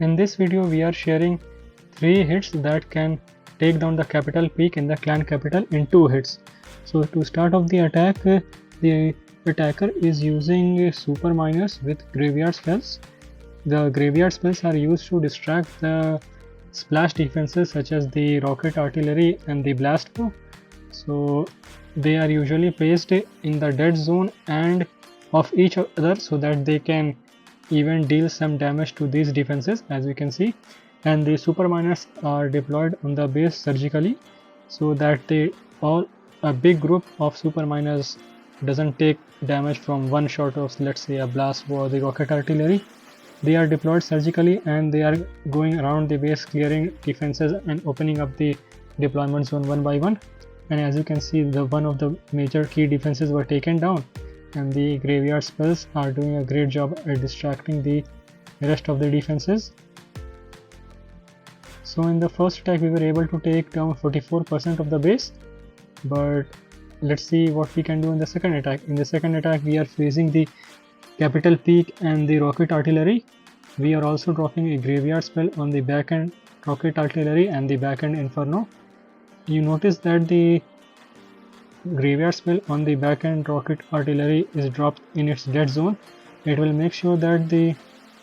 In this video we are sharing 3 hits that can take down the capital peak in the clan capital in 2 hits. So to start off the attack, the attacker is using super miners with graveyard spells. The graveyard spells are used to distract the splash defenses such as the rocket artillery and the blast bow. So they are usually placed in the dead zone and of each other so that they can even deal some damage to these defenses, as we can see. And the super miners are deployed on the base surgically so that a big group of super miners doesn't take damage from one shot of, let's say, a blast bow or the rocket artillery. They are deployed surgically and they are going around the base clearing defenses and opening up the deployment zone one by one. And as you can see, one of the major key defenses were taken down, and the graveyard spells are doing a great job at distracting the rest of the defenses. So in the first attack we were able to take down 44% of the base, but let's see what we can do in the second attack. In the second attack we are freezing the capital peak and the rocket artillery. We are also dropping a graveyard spell on the back end rocket artillery and the back end inferno. You notice that the graveyard spell on the back end rocket artillery is dropped in its dead zone. It will make sure that the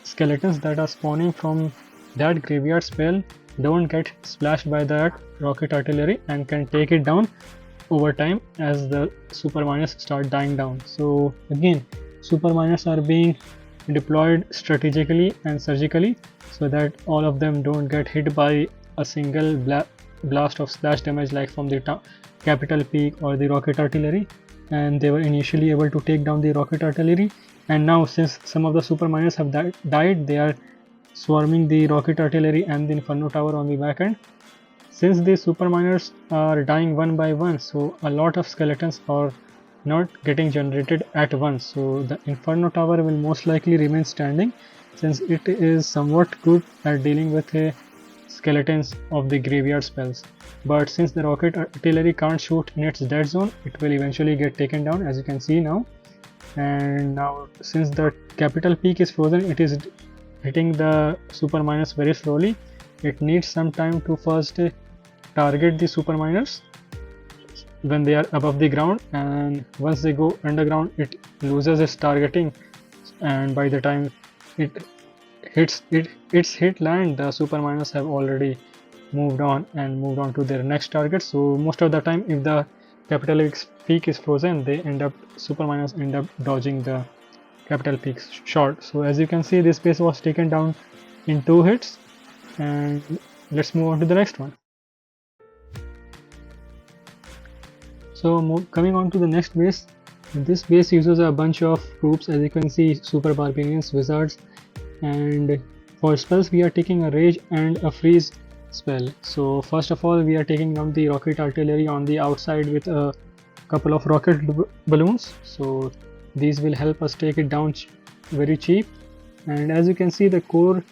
skeletons that are spawning from that graveyard spell don't get splashed by that rocket artillery and can take it down over time as the super miners start dying down. So again, super miners are being deployed strategically and surgically so that all of them don't get hit by a single blast of splash damage like from the capital peak or the rocket artillery. And they were initially able to take down the rocket artillery, and now since some of the super miners have died, they are swarming the rocket artillery and the inferno tower on the back end. Since the super miners are dying one by one, so a lot of skeletons are not getting generated at once, so the inferno tower will most likely remain standing since it is somewhat good at dealing with skeletons of the graveyard spells. But since the rocket artillery can't shoot in its dead zone, it will eventually get taken down, as you can see now. And now since the capital peak is frozen, it is hitting the super miners very slowly. It needs some time to first target the super miners when they are above the ground, and once they go underground it loses its targeting, and by the time its hit land, the super miners have already moved on to their next target. So most of the time, if the capital peak is frozen, super miners end up dodging the capital peak shot. So as you can see, this base was taken down in 2 hits, and let's move on to the next one. So coming on to the next base, this base uses a bunch of troops, as you can see, super barbarians, wizards, and for spells we are taking a rage and a freeze spell. So first of all, we are taking down the rocket artillery on the outside with a couple of rocket balloons, so these will help us take it down very cheap. And as you can see, the core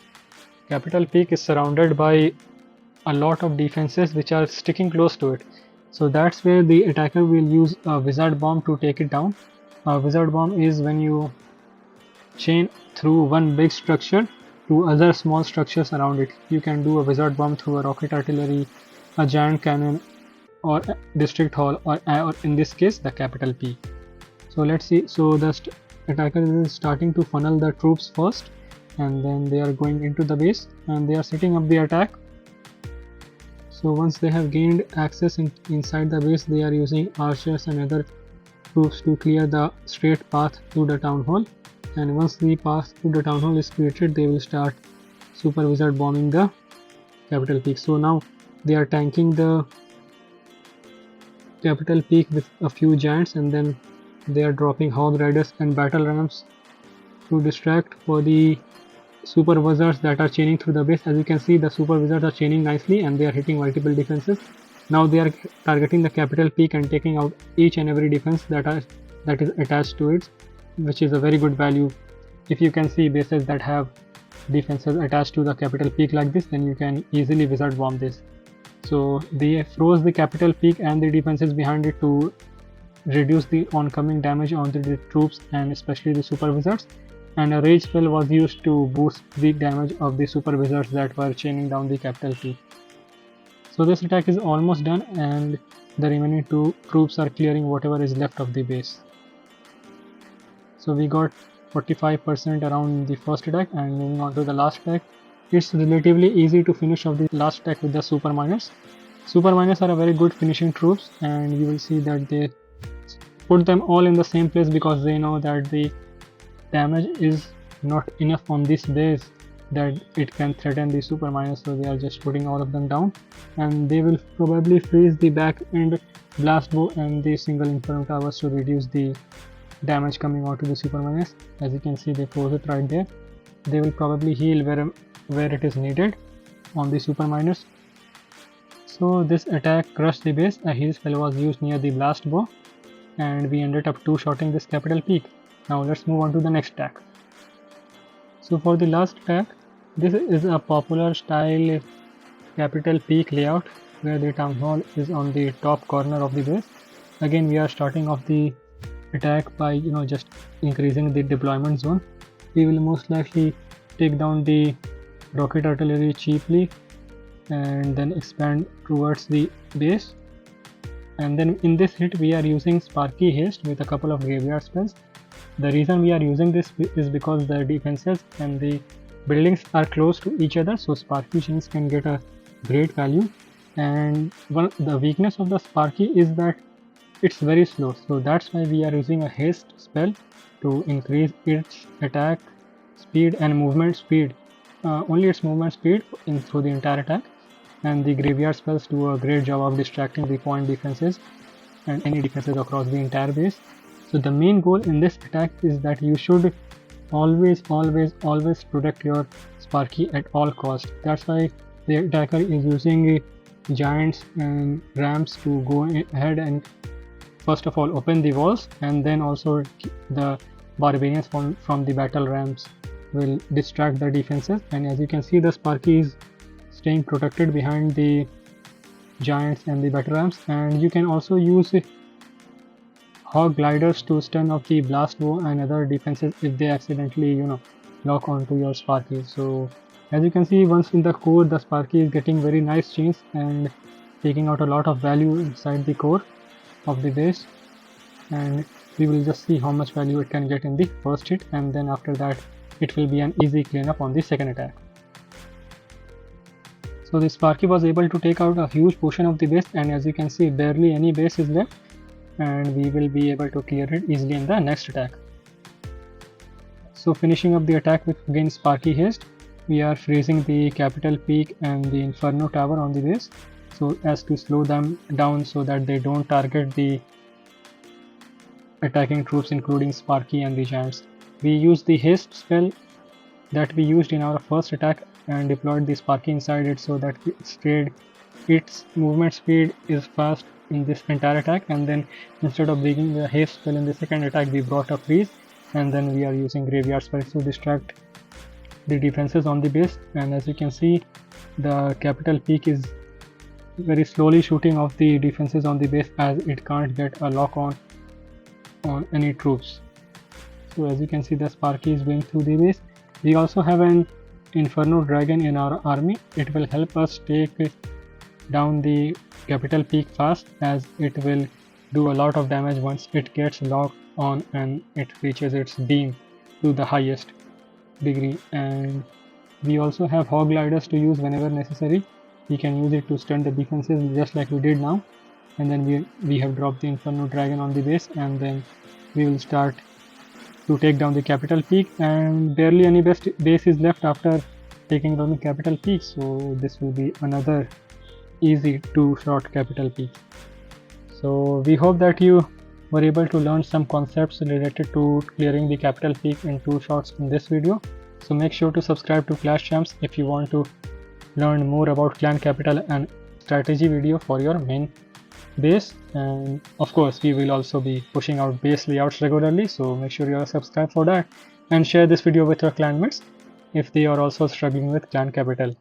capital peak is surrounded by a lot of defenses which are sticking close to it, so that's where the attacker will use a wizard bomb to take it down. A wizard bomb is when you chain through one big structure to other small structures around it. You can do a wizard bomb through a rocket artillery, a giant cannon, or a district hall, or in this case the capital peak. So let's see. So the attacker is starting to funnel the troops first, and then they are going into the base and they are setting up the attack. So once they have gained access inside the base, they are using archers and other troops to clear the straight path to the town hall. And once the path to the town hall is created, they will start super wizard bombing the capital peak. So now they are tanking the capital peak with a few giants, and then they are dropping hog riders and battle rams to distract for the super wizards that are chaining through the base. As you can see, the super wizards are chaining nicely and they are hitting multiple defenses. Now they are targeting the capital peak and taking out each and every defense that is attached to it, which is a very good value. If you can see bases that have defenses attached to the capital peak like this, then you can easily wizard bomb this. So they froze the capital peak and the defenses behind it to reduce the oncoming damage on the troops and especially the super wizards. and a rage spell was used to boost the damage of the super wizards that were chaining down the capital P. So this attack is almost done, and the remaining two troops are clearing whatever is left of the base. So we got 45% around the first attack, and moving on to the last attack. It's relatively easy to finish off the last attack with the super miners. Super miners are a very good finishing troops, and you will see that they put them all in the same place because they know that the damage is not enough on this base that it can threaten the super miners, so they are just putting all of them down, and they will probably freeze the back end blast bow and the single inferno towers to reduce the damage coming out to the super miners. As you can see, they close it right there. They will probably heal where it is needed on the super miners. So this attack crushed the base. A heal spell was used near the blast bow, and we ended up two-shotting this capital peak. Now let's move on to the next attack. So for the last attack, this is a popular style capital peak layout where the town hall is on the top corner of the base. Again, we are starting off the attack by just increasing the deployment zone. We will most likely take down the rocket artillery cheaply and then expand towards the base. And then in this hit we are using Sparky Haste with a couple of graveyard spells. The reason we are using this is because the defenses and the buildings are close to each other, so Sparky Chains can get a great value. And the weakness of the Sparky is that it's very slow, so that's why we are using a haste spell to increase its attack speed and movement speed. Only its movement speed through the entire attack, and the graveyard spells do a great job of distracting the point defenses and any defenses across the entire base. So the main goal in this attack is that you should always protect your Sparky at all costs. That's why the attacker is using giants and ramps to go ahead and first of all open the walls, and then also the barbarians from the battle ramps will distract the defenses. And as you can see, the Sparky is staying protected behind the giants and the battle ramps, and you can also use hog gliders to stun off the blast bow and other defenses if they accidentally lock onto your Sparky. So as you can see, once in the core, the Sparky is getting very nice chains and taking out a lot of value inside the core of the base, and we will just see how much value it can get in the first hit, and then after that it will be an easy cleanup on the second attack. So the Sparky was able to take out a huge portion of the base, and as you can see, barely any base is left, and we will be able to clear it easily in the next attack. So finishing up the attack with again Sparky Haste, we are freezing the capital peak and the inferno tower on the base, so as to slow them down so that they don't target the attacking troops including Sparky and the giants. We used the haste spell that we used in our first attack and deployed the Sparky inside it so that its movement speed is fast in this entire attack, and then instead of bringing the haste spell in the second attack, we brought a freeze, and then we are using graveyard spells to distract the defenses on the base. And as you can see, the capital peak is very slowly shooting off the defenses on the base as it can't get a lock on any troops. So as you can see, the Sparky is going through the base. We also have an Inferno Dragon in our army. It will help us take down the capital peak fast, as it will do a lot of damage once it gets locked on and it reaches its beam to the highest degree. And we also have hog gliders to use whenever necessary. We can use it to stun the defenses just like we did now, and then we have dropped the Inferno Dragon on the base, and then we will start to take down the capital peak, and barely any base is left after taking down the capital peak, so this will be another easy two-shot capital peak. So we hope that you were able to learn some concepts related to clearing the capital peak in 2 shots in this video. So make sure to subscribe to Clash Champs if you want to learn more about clan capital and strategy video for your main base. And of course, we will also be pushing out base layouts regularly, so make sure you are subscribed for that, and share this video with your clanmates if they are also struggling with clan capital.